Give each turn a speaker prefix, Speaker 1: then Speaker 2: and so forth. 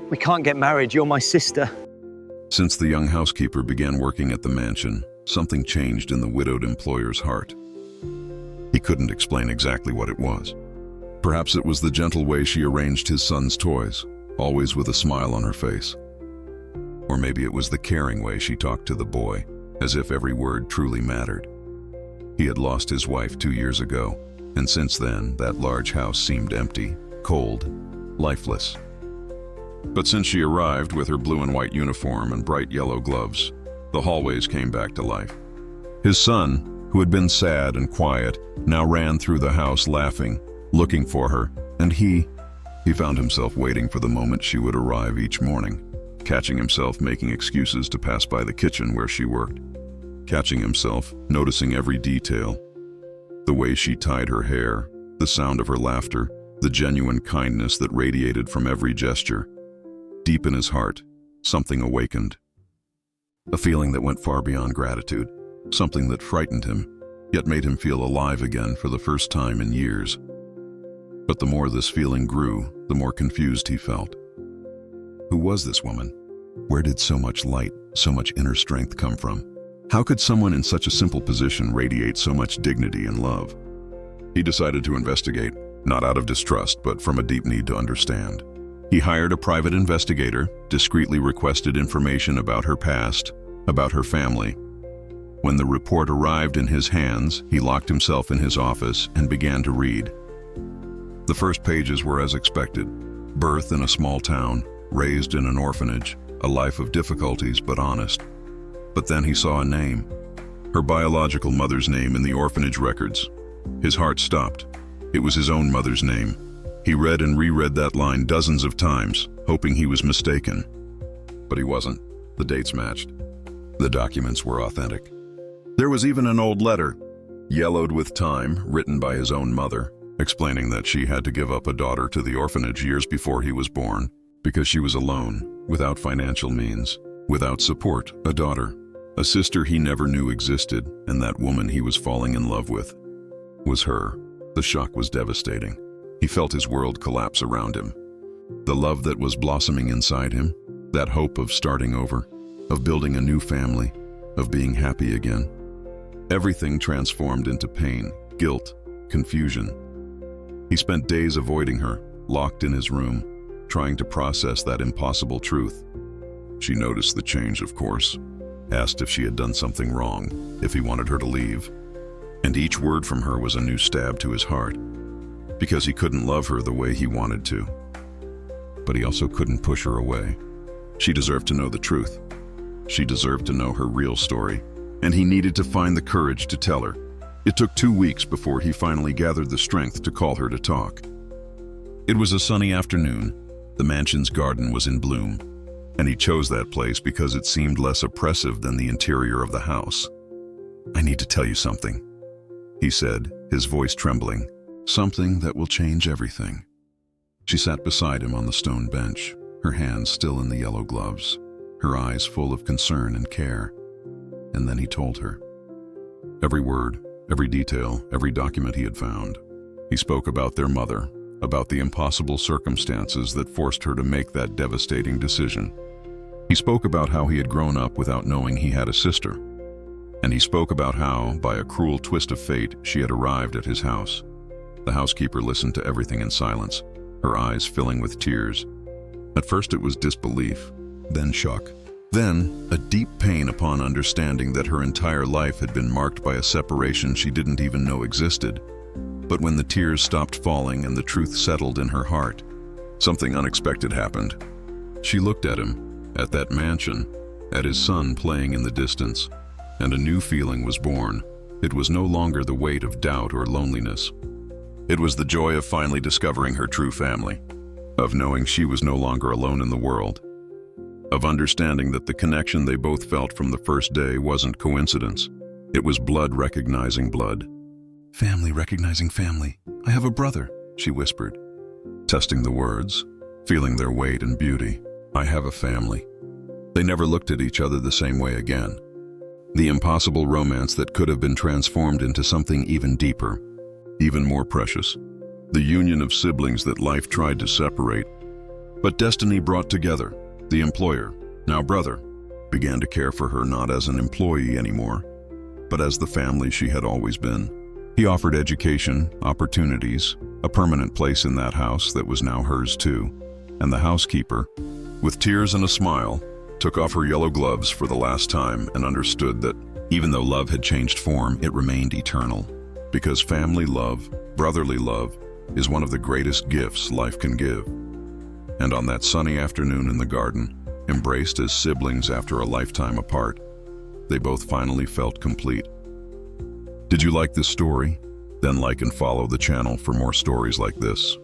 Speaker 1: We can't get married. You're my sister.
Speaker 2: Since the young housekeeper began working at the mansion, something changed in the widowed employer's heart. He couldn't explain exactly what it was. Perhaps it was the gentle way she arranged his son's toys, always with a smile on her face. Or maybe it was the caring way she talked to the boy, as if every word truly mattered. He had lost his wife 2 years ago, and since then, that large house seemed empty, cold, lifeless. But since she arrived with her blue and white uniform and bright yellow gloves, the hallways came back to life. His son, who had been sad and quiet, now ran through the house laughing, looking for her, and he found himself waiting for the moment she would arrive each morning, catching himself making excuses to pass by the kitchen where she worked, catching himself noticing every detail, the way she tied her hair, the sound of her laughter, the genuine kindness that radiated from every gesture. Deep in his heart, something awakened. A feeling that went far beyond gratitude, something that frightened him, yet made him feel alive again for the first time in years. But the more this feeling grew, the more confused he felt. Who was this woman? Where did so much light, so much inner strength come from? How could someone in such a simple position radiate so much dignity and love? He decided to investigate, not out of distrust, but from a deep need to understand. He hired a private investigator, discreetly requested information about her past, about her family. When the report arrived in his hands, he locked himself in his office and began to read. The first pages were as expected. Birth in a small town, raised in an orphanage, a life of difficulties but honest. But then he saw a name, her biological mother's name in the orphanage records. His heart stopped. It was his own mother's name. He read and reread that line dozens of times, hoping he was mistaken. But he wasn't. The dates matched. The documents were authentic. There was even an old letter, yellowed with time, written by his own mother, explaining that she had to give up a daughter to the orphanage years before he was born, because she was alone, without financial means, without support, a daughter, a sister he never knew existed, and that woman he was falling in love with was her. The shock was devastating. He felt his world collapse around him. The love that was blossoming inside him, that hope of starting over, of building a new family, of being happy again. Everything transformed into pain, guilt, confusion. He spent days avoiding her, locked in his room, trying to process that impossible truth. She noticed the change, of course, asked if she had done something wrong, if he wanted her to leave. And each word from her was a new stab to his heart, because he couldn't love her the way he wanted to. But he also couldn't push her away. She deserved to know the truth. She deserved to know her real story, and he needed to find the courage to tell her. It took 2 weeks before he finally gathered the strength to call her to talk. It was a sunny afternoon. The mansion's garden was in bloom, and he chose that place because it seemed less oppressive than the interior of the house. "I need to tell you something," he said, his voice trembling. "Something that will change everything." She sat beside him on the stone bench, her hands still in the yellow gloves, her eyes full of concern and care. And then he told her. Every word, every detail, every document he had found. He spoke about their mother, about the impossible circumstances that forced her to make that devastating decision. He spoke about how he had grown up without knowing he had a sister. And he spoke about how, by a cruel twist of fate, she had arrived at his house. The housekeeper listened to everything in silence, her eyes filling with tears. At first it was disbelief, then shock, then a deep pain upon understanding that her entire life had been marked by a separation she didn't even know existed. But when the tears stopped falling and the truth settled in her heart, something unexpected happened. She looked at him, at that mansion, at his son playing in the distance, and a new feeling was born. It was no longer the weight of doubt or loneliness. It was the joy of finally discovering her true family, of knowing she was no longer alone in the world, of understanding that the connection they both felt from the first day wasn't coincidence. It was blood recognizing blood. "Family recognizing family. I have a brother," she whispered, testing the words, feeling their weight and beauty. "I have a family." They never looked at each other the same way again. The impossible romance that could have been transformed into something even deeper, even more precious. The union of siblings that life tried to separate. But destiny brought together. The employer, now brother, began to care for her not as an employee anymore, but as the family she had always been. He offered education, opportunities, a permanent place in that house that was now hers too. And the housekeeper, with tears and a smile, took off her yellow gloves for the last time and understood that even though love had changed form, it remained eternal. Because family love, brotherly love, is one of the greatest gifts life can give. And on that sunny afternoon in the garden, embraced as siblings after a lifetime apart, they both finally felt complete. Did you like this story? Then like and follow the channel for more stories like this.